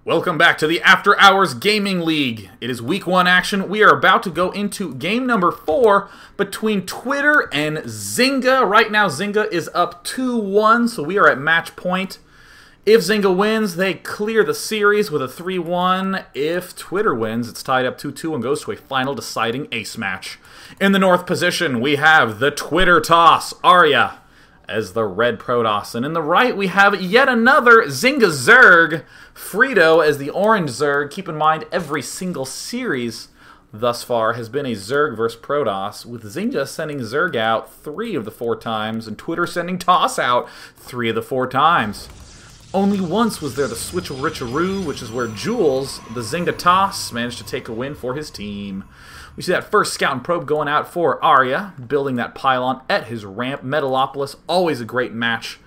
Welcome back to the After Hours Gaming League. It is week 1 action. We are about to go into game number 4 between Twitter and Zynga. Right now, Zynga is up 2-1, so we are at match point. If Zynga wins, they clear the series with a 3-1. If Twitter wins, it's tied up 2-2 and goes to a final deciding ace match. In the north position, we have the Twitter toss, Arya, as the red Protoss. And in the right, we have yet another Zynga Zerg, Frito, as the orange Zerg. Keep in mind, every single series thus far has been a Zerg versus Protoss, with Zynga sending Zerg out 3 of the 4 times, and Twitter sending Toss out 3 of the 4 times. Only once was there the Switcheroo, which is where Jules, the Zynga Toss, managed to take a win for his team. We see that first scout and probe going out for Arya, building that pylon at his ramp. Metalopolis, always a great match,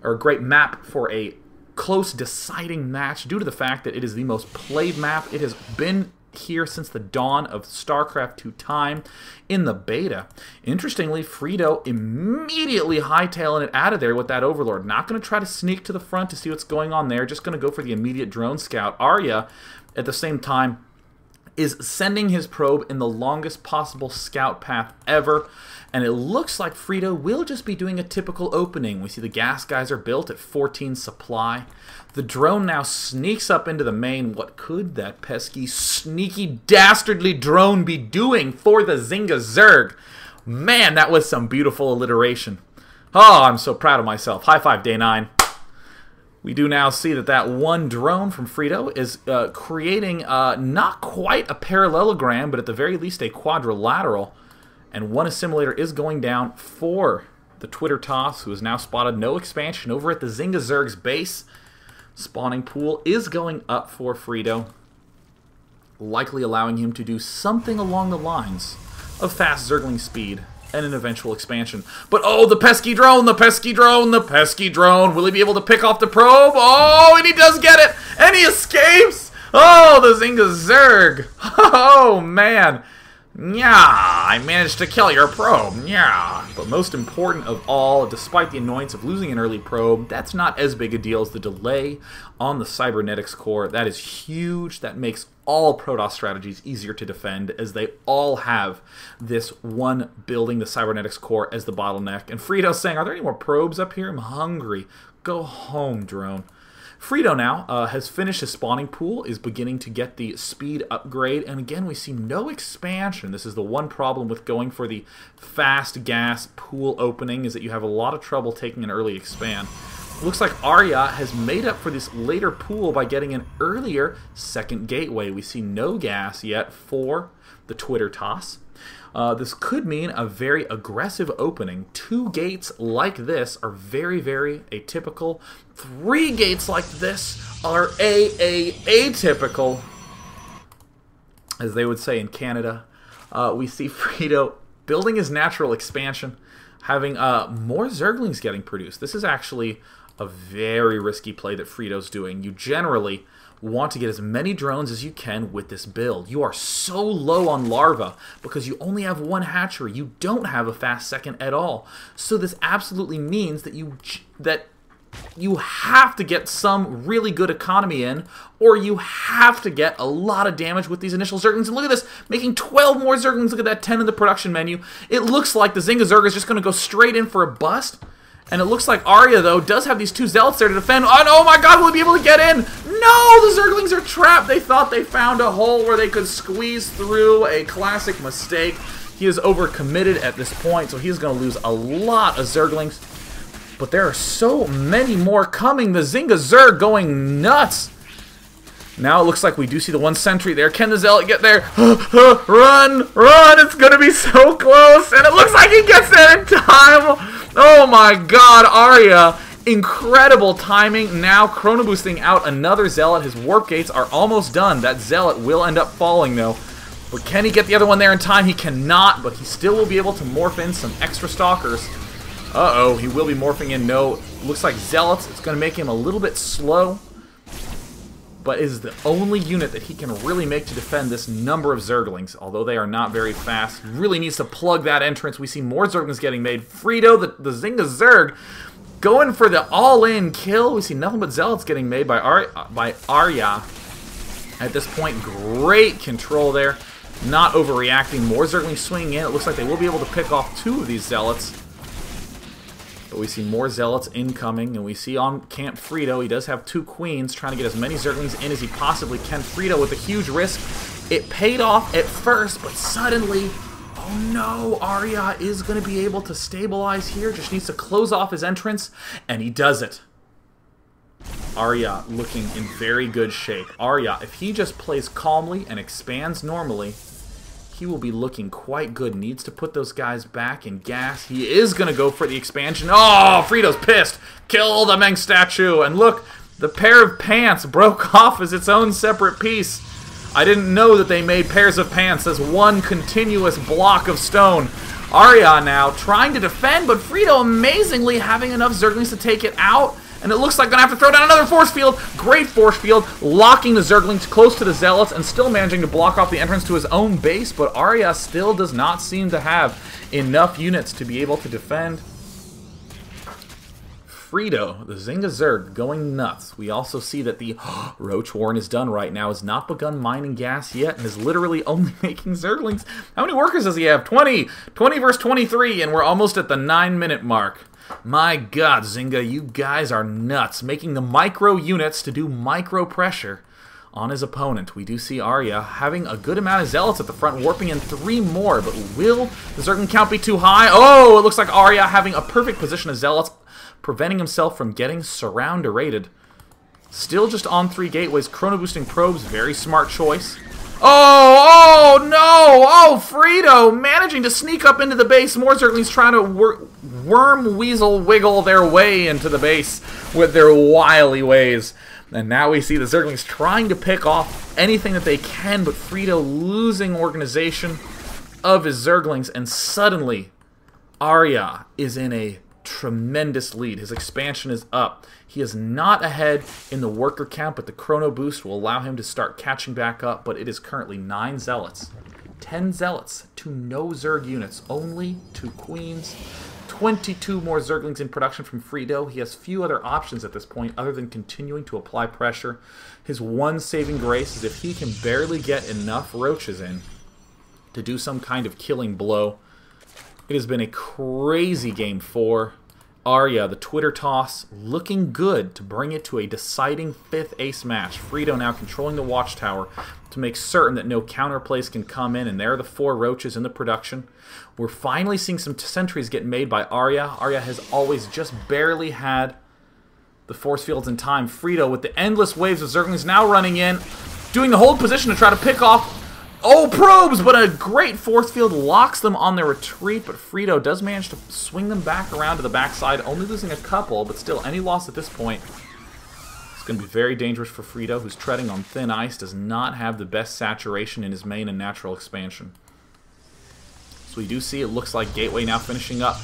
or a great map for a close deciding match, due to the fact that it is the most played map. It has been here since the dawn of Starcraft 2 time in the beta. Interestingly, Frito immediately hightailing it out of there with that Overlord. Not going to try to sneak to the front to see what's going on there, just going to go for the immediate drone scout. Arya, at the same time, is sending his probe in the longest possible scout path ever, and it looks like Frito will just be doing a typical opening. We see the gas guys are built at 14 supply. The drone now sneaks up into the main. What could that pesky, sneaky, dastardly drone be doing for the Zynga Zerg? Man, that was some beautiful alliteration. Oh, I'm so proud of myself. High five, Day 9. We do now see that one drone from Frito is creating not quite a parallelogram, but at the very least a quadrilateral. And one assimilator is going down for the Twitter Toss, who has now spotted no expansion over at the Zynga Zerg's base. Spawning pool is going up for Frito, likely allowing him to do something along the lines of fast Zergling speed and an eventual expansion. But oh, the pesky drone, the pesky drone, the pesky drone. Will he be able to pick off the probe? Oh, and he does get it, and he escapes. Oh, the Zynga Zerg. Oh, man. Yeah, I managed to kill your probe. Yeah. But most important of all, despite the annoyance of losing an early probe, that's not as big a deal as the delay on the cybernetics core. That is huge. That makes all Protoss strategies easier to defend, as they all have this one building, the cybernetics core, as the bottleneck. And Frito's saying, are there any more probes up here? I'm hungry. Go home, drone. Frito now has finished his spawning pool, is beginning to get the speed upgrade, and again we see no expansion. This is the one problem with going for the fast gas pool opening, is that you have a lot of trouble taking an early expand. Looks like Arya has made up for this later pool by getting an earlier second gateway. We see no gas yet for the Twitter Toss. This could mean a very aggressive opening. 2 gates like this are very, very atypical. 3 gates like this are atypical, as they would say in Canada. We see Frito building his natural expansion, having more Zerglings getting produced. This is actually a very risky play that Frito's doing. You generally want to get as many drones as you can with this build. You are so low on larva because you only have 1 hatchery. You don't have a fast second at all. So this absolutely means that you have to get some really good economy in, or you have to get a lot of damage with these initial Zerglings. And look at this, making 12 more Zerglings. Look at that 10 in the production menu. It looks like the Zynga Zerg is just going to go straight in for a bust. And it looks like Arya, though, does have these 2 Zealots there to defend. Oh my god, will he be able to get in? No, the Zerglings are trapped. They thought they found a hole where they could squeeze through. A classic mistake. He is overcommitted at this point, so he's going to lose a lot of Zerglings. But there are so many more coming. The Zynga Zerg going nuts. Now it looks like we do see the 1 sentry there. Can the Zealot get there? Run! Run! It's going to be so close. And it looks like he gets there in time. Oh my god, Arya. Incredible timing. Now chrono boosting out another Zealot. His warp gates are almost done. That Zealot will end up falling, though. But can he get the other one there in time? He cannot, but he still will be able to morph in some extra stalkers. Uh-oh, he will be morphing in. No, looks like Zealots. It's going to make him a little bit slow, but is the only unit that he can really make to defend this number of Zerglings, although they are not very fast. Really needs to plug that entrance. We see more Zerglings getting made. Frito, the Zynga Zerg, going for the all-in kill. We see nothing but Zealots getting made by Arya. At this point, great control there. Not overreacting. More Zerglings swinging in. It looks like they will be able to pick off 2 of these Zealots. But we see more Zealots incoming, and we see on Camp Frito, he does have 2 Queens, trying to get as many Zerglings in as he possibly can. Frito with a huge risk. It paid off at first, but suddenly, oh no, Arya is going to be able to stabilize here. Just needs to close off his entrance, and he does it. Arya looking in very good shape. Arya, if he just plays calmly and expands normally, he will be looking quite good. Needs to put those guys back in gas. He is going to go for the expansion. Oh, Frito's pissed. Kill the Meng statue. And look, the pair of pants broke off as its own separate piece. I didn't know that they made pairs of pants as one continuous block of stone. Arya now trying to defend, but Frito amazingly having enough Zerglings to take it out. And it looks like going to have to throw down another force field. Great force field, locking the Zerglings close to the Zealots and still managing to block off the entrance to his own base. But Arya still does not seem to have enough units to be able to defend. Frito, the Zynga Zerg, going nuts. We also see that the Roach Warren is done right now. Has not begun mining gas yet and is literally only making Zerglings. How many workers does he have? 20. 20 versus 23, and we're almost at the 9-minute mark. My God, Zynga, you guys are nuts. Making the micro units to do micro pressure on his opponent. We do see Arya having a good amount of Zealots at the front, warping in 3 more, but will the Zerglin count be too high? Oh, it looks like Arya having a perfect position of Zealots, preventing himself from getting surround-rated. Still just on 3 gateways. Chrono boosting probes, very smart choice. Oh, oh, no! Oh, Frito managing to sneak up into the base. More Zerglings trying to worm, weasel, wiggle their way into the base with their wily ways. And now we see the Zerglings trying to pick off anything that they can, but Frito losing organization of his Zerglings, and suddenly Arya is in a tremendous lead. His expansion is up. He is not ahead in the worker count, but the chrono boost will allow him to start catching back up. But it is currently 9 Zealots. 10 Zealots to no Zerg units. Only 2 Queens. 22 more Zerglings in production from Frito. He has few other options at this point other than continuing to apply pressure. His one saving grace is if he can barely get enough roaches in to do some kind of killing blow. It has been a crazy game 4. Arya, the Twitter toss, looking good to bring it to a deciding 5th ace match. Frito now controlling the watchtower to make certain that no counterplays can come in, and there are the 4 roaches in the production. We're finally seeing some sentries get made by Arya. Arya has always just barely had the force fields in time. Frito with the endless waves of Zerglings now running in, doing the hold position to try to pick off probes, but a great force field locks them on their retreat, but Frito does manage to swing them back around to the backside, only losing a couple, but still, any loss at this point is going to be very dangerous for Frito, who's treading on thin ice, does not have the best saturation in his main and natural expansion. So we do see it looks like Gateway now finishing up.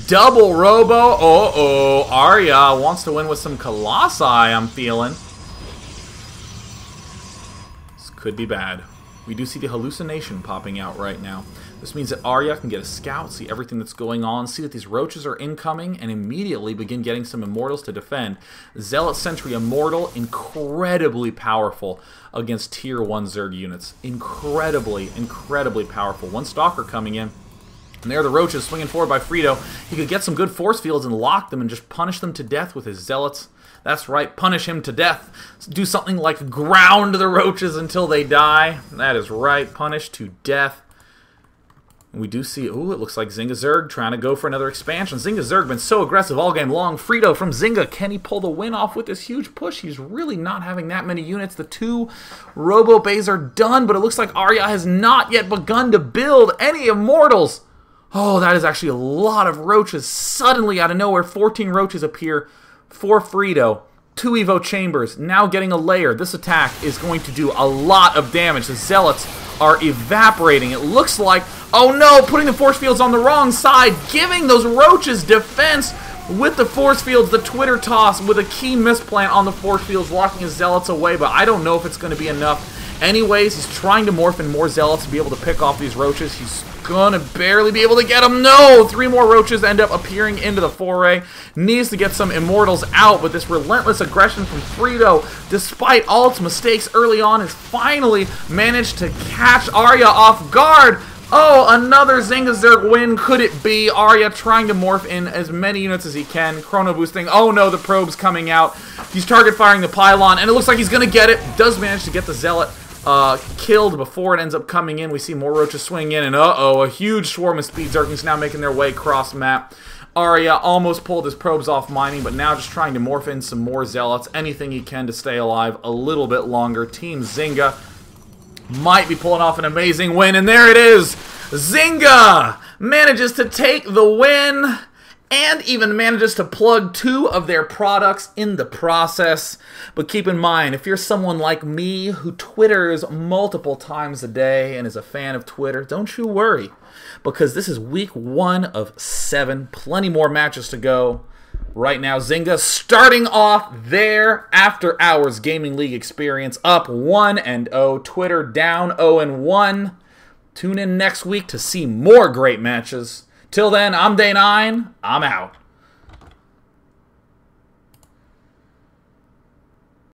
Double Robo! Uh-oh, Arya wants to win with some Colossi, I'm feeling. This could be bad. We do see the hallucination popping out right now. This means that Arya can get a scout, see everything that's going on, see that these roaches are incoming, and immediately begin getting some immortals to defend. Zealot Sentry Immortal, incredibly powerful against Tier 1 Zerg units. Incredibly, incredibly powerful. One Stalker coming in. And there are the roaches swinging forward by Frito. He could get some good force fields and lock them and just punish them to death with his Zealots. That's right, punish him to death. Do something like ground the roaches until they die. That is right, punish to death. And we do see, ooh, it looks like Zynga Zerg trying to go for another expansion. Zynga Zerg been so aggressive all game long. Frito from Zynga, can he pull the win off with this huge push? He's really not having that many units. The 2 Robo Bays are done, but it looks like Arya has not yet begun to build any Immortals. Oh, that is actually a lot of roaches. Suddenly, out of nowhere, 14 roaches appear for Frito. 2 Evo Chambers, now getting a layer. This attack is going to do a lot of damage. The Zealots are evaporating. It looks like, oh no, putting the force fields on the wrong side, giving those roaches defense with the force fields. The Twitter toss with a key misplant on the force fields, locking his Zealots away, but I don't know if it's going to be enough. Anyways, he's trying to morph in more Zealots to be able to pick off these roaches. He's gonna barely be able to get him. No! 3 more roaches end up appearing into the foray. Needs to get some immortals out, but this relentless aggression from Frito, despite all its mistakes early on, has finally managed to catch Arya off guard. Oh, another Zynga Zerg win. Could it be? Arya trying to morph in as many units as he can. Chrono boosting. Oh no, the probe's coming out. He's target firing the pylon, and it looks like he's going to get it. Does manage to get the Zealot killed before it ends up coming in. We see more roaches swing in, and uh-oh, a huge swarm of speed Zerglings now making their way across map. Arya almost pulled his probes off mining, but now just trying to morph in some more Zealots. Anything he can to stay alive a little bit longer. Team Zynga might be pulling off an amazing win, and there it is! Zynga manages to take the win, and even manages to plug 2 of their products in the process. But keep in mind, if you're someone like me who twitters multiple times a day and is a fan of Twitter, don't you worry, because this is week 1 of 7. Plenty more matches to go. Right now, Zynga starting off their After Hours Gaming League experience up 1-0. Twitter down 0-1. Tune in next week to see more great matches. Till then, I'm Day9. I'm out.